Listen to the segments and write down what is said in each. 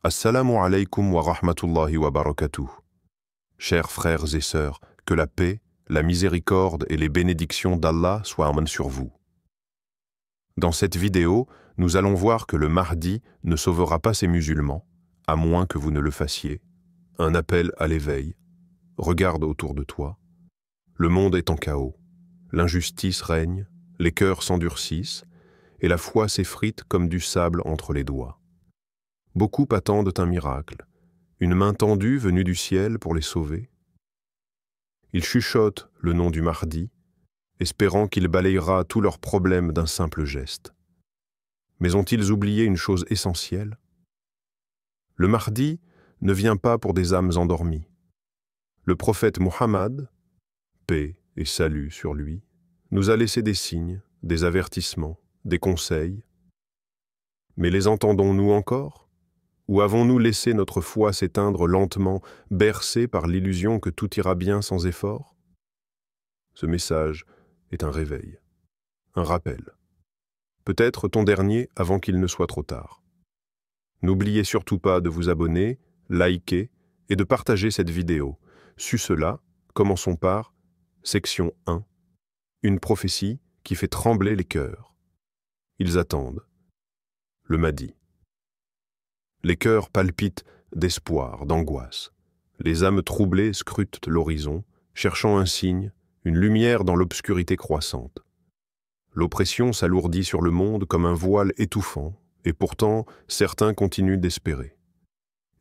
Assalamu alaikum wa rahmatullahi wa barakatuh. Chers frères et sœurs, que la paix, la miséricorde et les bénédictions d'Allah soient sur vous. Dans cette vidéo, nous allons voir que le Mahdi ne sauvera pas ses musulmans, à moins que vous ne le fassiez. Un appel à l'éveil. Regarde autour de toi. Le monde est en chaos. L'injustice règne, les cœurs s'endurcissent, et la foi s'effrite comme du sable entre les doigts. Beaucoup attendent un miracle, une main tendue venue du ciel pour les sauver. Ils chuchotent le nom du Mahdi, espérant qu'il balayera tous leurs problèmes d'un simple geste. Mais ont-ils oublié une chose essentielle? Le Mahdi ne vient pas pour des âmes endormies. Le prophète Muhammad, paix et salut sur lui, nous a laissé des signes, des avertissements, des conseils. Mais les entendons-nous encore? Ou avons-nous laissé notre foi s'éteindre lentement, bercée par l'illusion que tout ira bien sans effort? Ce message est un réveil, un rappel. Peut-être ton dernier avant qu'il ne soit trop tard. N'oubliez surtout pas de vous abonner, liker et de partager cette vidéo. Su cela, commençons par section 1. Une prophétie qui fait trembler les cœurs. Ils attendent. Le Mahdi. Les cœurs palpitent d'espoir, d'angoisse. Les âmes troublées scrutent l'horizon, cherchant un signe, une lumière dans l'obscurité croissante. L'oppression s'alourdit sur le monde comme un voile étouffant, et pourtant certains continuent d'espérer.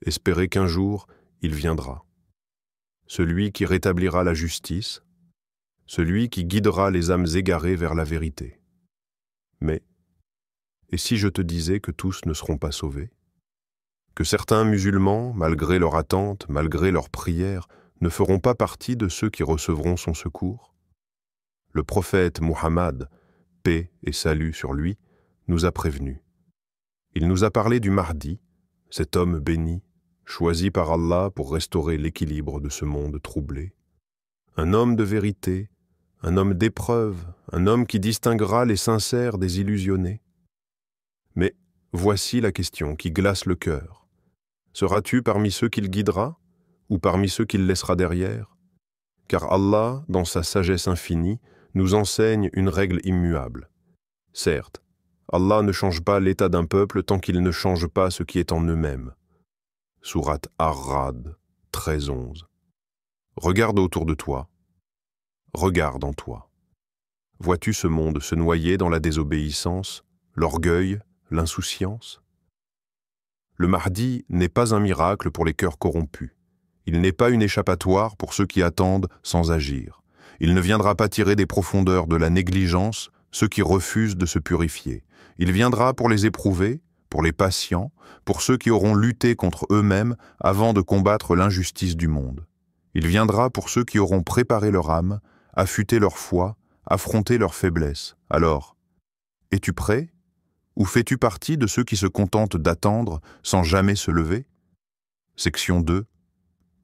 Espérer qu'un jour, il viendra. Celui qui rétablira la justice, celui qui guidera les âmes égarées vers la vérité. Mais, et si je te disais que tous ne seront pas sauvés? Que certains musulmans, malgré leur attente, malgré leurs prières, ne feront pas partie de ceux qui recevront son secours? Le prophète Muhammad, paix et salut sur lui, nous a prévenus. Il nous a parlé du Mahdi, cet homme béni, choisi par Allah pour restaurer l'équilibre de ce monde troublé. Un homme de vérité, un homme d'épreuve, un homme qui distinguera les sincères des illusionnés. Mais voici la question qui glace le cœur. Seras-tu parmi ceux qu'il guidera ou parmi ceux qu'il laissera derrière? Car Allah, dans sa sagesse infinie, nous enseigne une règle immuable. Certes, Allah ne change pas l'état d'un peuple tant qu'il ne change pas ce qui est en eux-mêmes. Sourate Ar-Ra'd 13:11. Regarde autour de toi. Regarde en toi. Vois-tu ce monde se noyer dans la désobéissance, l'orgueil, l'insouciance? Le Mahdi n'est pas un miracle pour les cœurs corrompus. Il n'est pas une échappatoire pour ceux qui attendent sans agir. Il ne viendra pas tirer des profondeurs de la négligence ceux qui refusent de se purifier. Il viendra pour les éprouver, pour les patients, pour ceux qui auront lutté contre eux-mêmes avant de combattre l'injustice du monde. Il viendra pour ceux qui auront préparé leur âme, affûté leur foi, affronté leurs faiblesses. Alors, es-tu prêt? Ou fais-tu partie de ceux qui se contentent d'attendre sans jamais se lever? Section 2.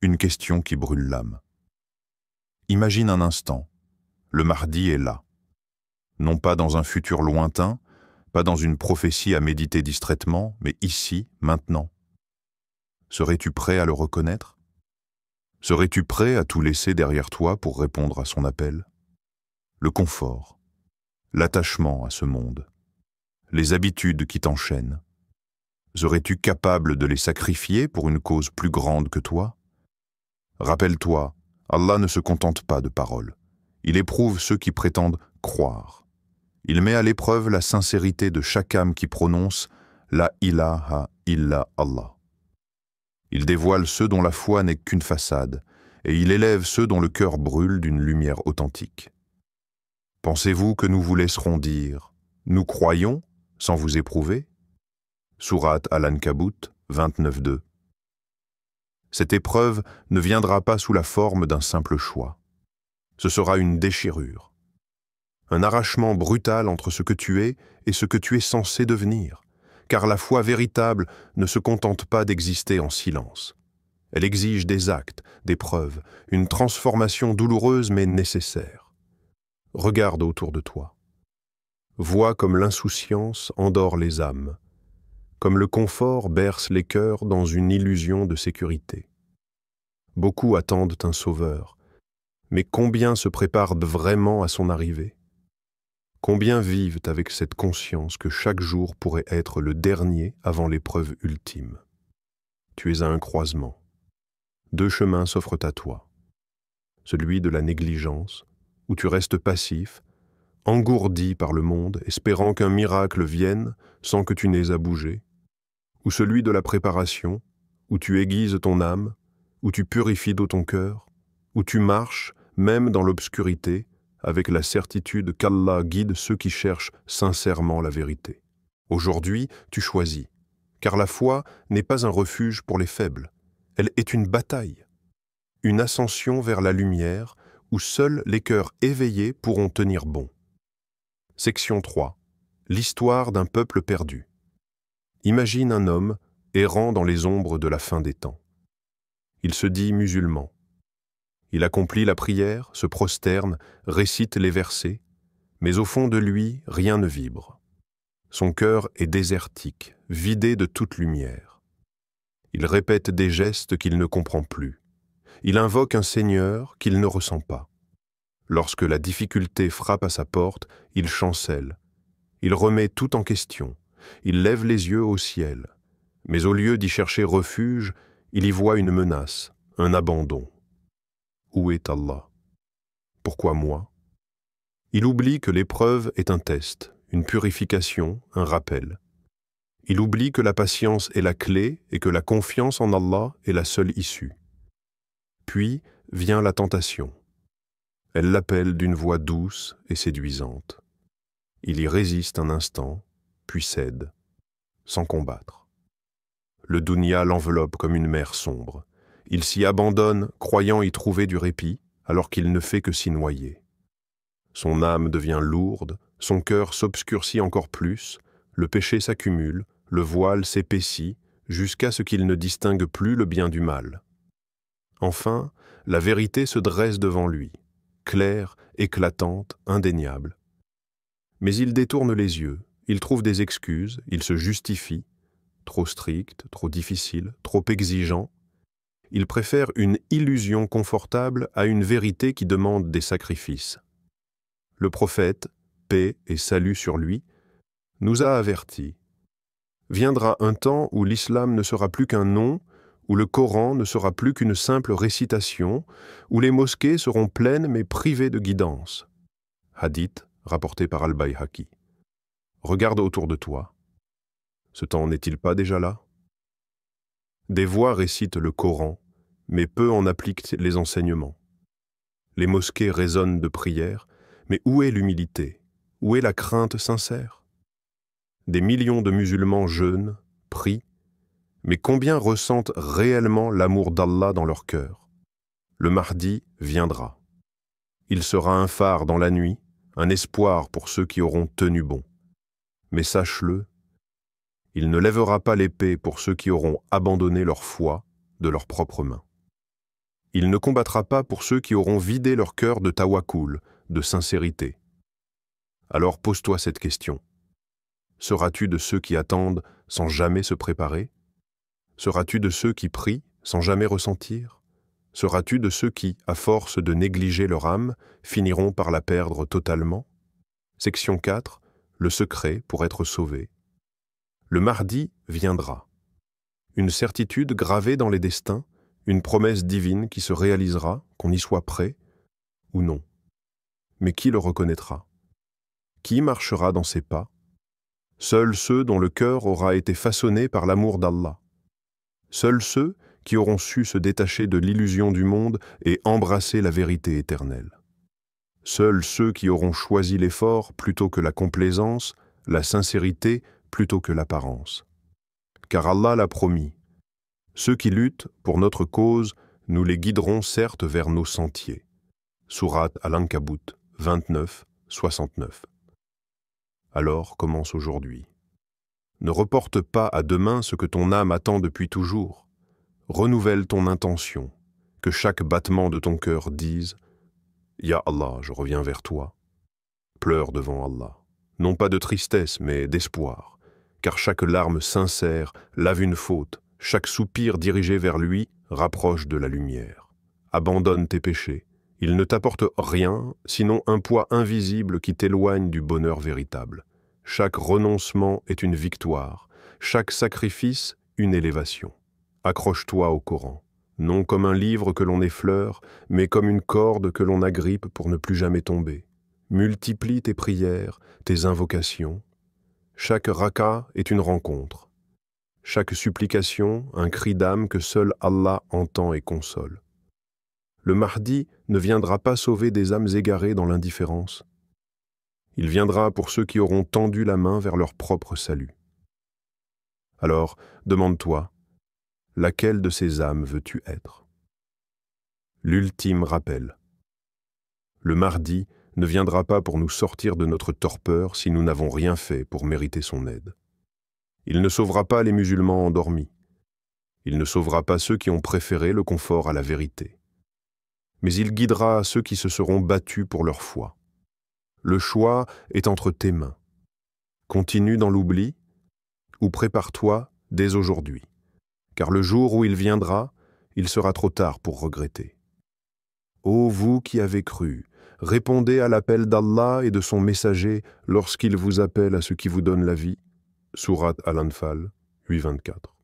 Une question qui brûle l'âme. Imagine un instant. Le Mahdi est là. Non pas dans un futur lointain, pas dans une prophétie à méditer distraitement, mais ici, maintenant. Serais-tu prêt à le reconnaître? Serais-tu prêt à tout laisser derrière toi pour répondre à son appel? Le confort, l'attachement à ce monde, les habitudes qui t'enchaînent. Serais-tu capable de les sacrifier pour une cause plus grande que toi? Rappelle-toi, Allah ne se contente pas de paroles. Il éprouve ceux qui prétendent croire. Il met à l'épreuve la sincérité de chaque âme qui prononce la ilaha illa Allah. Il dévoile ceux dont la foi n'est qu'une façade, et il élève ceux dont le cœur brûle d'une lumière authentique. Pensez-vous que nous vous laisserons dire « Nous croyons » sans vous éprouver? Sourate Al-Ankabut 29:2. Cette épreuve ne viendra pas sous la forme d'un simple choix. Ce sera une déchirure. Un arrachement brutal entre ce que tu es et ce que tu es censé devenir, car la foi véritable ne se contente pas d'exister en silence. Elle exige des actes, des preuves, une transformation douloureuse mais nécessaire. Regarde autour de toi. Vois comme l'insouciance endort les âmes, comme le confort berce les cœurs dans une illusion de sécurité. Beaucoup attendent un sauveur, mais combien se préparent vraiment à son arrivée? Combien vivent avec cette conscience que chaque jour pourrait être le dernier avant l'épreuve ultime? Tu es à un croisement. Deux chemins s'offrent à toi. Celui de la négligence, où tu restes passif, engourdi par le monde, espérant qu'un miracle vienne sans que tu n'aies à bouger, ou celui de la préparation, où tu aiguises ton âme, où tu purifies d'eau ton cœur, où tu marches, même dans l'obscurité, avec la certitude qu'Allah guide ceux qui cherchent sincèrement la vérité. Aujourd'hui, tu choisis, car la foi n'est pas un refuge pour les faibles, elle est une bataille, une ascension vers la lumière où seuls les cœurs éveillés pourront tenir bon. Section 3. L'histoire d'un peuple perdu. Imagine un homme errant dans les ombres de la fin des temps. Il se dit musulman. Il accomplit la prière, se prosterne, récite les versets, mais au fond de lui, rien ne vibre. Son cœur est désertique, vidé de toute lumière. Il répète des gestes qu'il ne comprend plus. Il invoque un Seigneur qu'il ne ressent pas. Lorsque la difficulté frappe à sa porte, il chancelle. Il remet tout en question. Il lève les yeux au ciel. Mais au lieu d'y chercher refuge, il y voit une menace, un abandon. Où est Allah? Pourquoi moi? Il oublie que l'épreuve est un test, une purification, un rappel. Il oublie que la patience est la clé et que la confiance en Allah est la seule issue. Puis vient la tentation. Elle l'appelle d'une voix douce et séduisante. Il y résiste un instant, puis cède, sans combattre. Le dunya l'enveloppe comme une mer sombre. Il s'y abandonne, croyant y trouver du répit, alors qu'il ne fait que s'y noyer. Son âme devient lourde, son cœur s'obscurcit encore plus, le péché s'accumule, le voile s'épaissit, jusqu'à ce qu'il ne distingue plus le bien du mal. Enfin, la vérité se dresse devant lui, claire, éclatante, indéniable. Mais il détourne les yeux, il trouve des excuses, il se justifie, trop strict, trop difficile, trop exigeant. Il préfère une illusion confortable à une vérité qui demande des sacrifices. Le prophète, paix et salut sur lui, nous a avertis. Viendra un temps où l'islam ne sera plus qu'un nom, où le Coran ne sera plus qu'une simple récitation, où les mosquées seront pleines mais privées de guidance. Hadith, rapporté par Al-Bayhaqi. Regarde autour de toi. Ce temps n'est-il pas déjà là? Des voix récitent le Coran, mais peu en appliquent les enseignements. Les mosquées résonnent de prières, mais où est l'humilité? Où est la crainte sincère? Des millions de musulmans jeûnent, prient, mais combien ressentent réellement l'amour d'Allah dans leur cœur? Le Mahdi viendra. Il sera un phare dans la nuit, un espoir pour ceux qui auront tenu bon. Mais sache-le, il ne lèvera pas l'épée pour ceux qui auront abandonné leur foi de leurs propres mains. Il ne combattra pas pour ceux qui auront vidé leur cœur de tawakkul, de sincérité. Alors pose-toi cette question. Seras-tu de ceux qui attendent sans jamais se préparer? Seras-tu de ceux qui prient sans jamais ressentir? Seras-tu de ceux qui, à force de négliger leur âme, finiront par la perdre totalement? Section 4. Le secret pour être sauvé. Le Mahdi viendra. Une certitude gravée dans les destins, une promesse divine qui se réalisera, qu'on y soit prêt ou non. Mais qui le reconnaîtra? Qui marchera dans ses pas? Seuls ceux dont le cœur aura été façonné par l'amour d'Allah. Seuls ceux qui auront su se détacher de l'illusion du monde et embrasser la vérité éternelle. Seuls ceux qui auront choisi l'effort plutôt que la complaisance, la sincérité plutôt que l'apparence. Car Allah l'a promis. Ceux qui luttent pour notre cause, nous les guiderons certes vers nos sentiers. Sourate Al-Ankabut 29, 69. Alors commence aujourd'hui. Ne reporte pas à demain ce que ton âme attend depuis toujours. Renouvelle ton intention, que chaque battement de ton cœur dise « Ya Allah, je reviens vers toi ». Pleure devant Allah, non pas de tristesse, mais d'espoir. car chaque larme sincère lave une faute, chaque soupir dirigé vers lui rapproche de la lumière. Abandonne tes péchés, ils ne t'apportent rien, sinon un poids invisible qui t'éloigne du bonheur véritable. Chaque renoncement est une victoire, chaque sacrifice une élévation. Accroche-toi au Coran, non comme un livre que l'on effleure, mais comme une corde que l'on agrippe pour ne plus jamais tomber. Multiplie tes prières, tes invocations. Chaque raka est une rencontre. Chaque supplication, un cri d'âme que seul Allah entend et console. Le Mahdi ne viendra pas sauver des âmes égarées dans l'indifférence. Il viendra pour ceux qui auront tendu la main vers leur propre salut. Alors, demande-toi, laquelle de ces âmes veux-tu être? L'ultime rappel. Le Mahdi ne viendra pas pour nous sortir de notre torpeur si nous n'avons rien fait pour mériter son aide. Il ne sauvera pas les musulmans endormis. Il ne sauvera pas ceux qui ont préféré le confort à la vérité. Mais il guidera ceux qui se seront battus pour leur foi. Le choix est entre tes mains. Continue dans l'oubli ou prépare-toi dès aujourd'hui, car le jour où il viendra, il sera trop tard pour regretter. Ô vous qui avez cru, répondez à l'appel d'Allah et de son messager lorsqu'il vous appelle à ce qui vous donne la vie. Sourate Al-Anfal 8:24.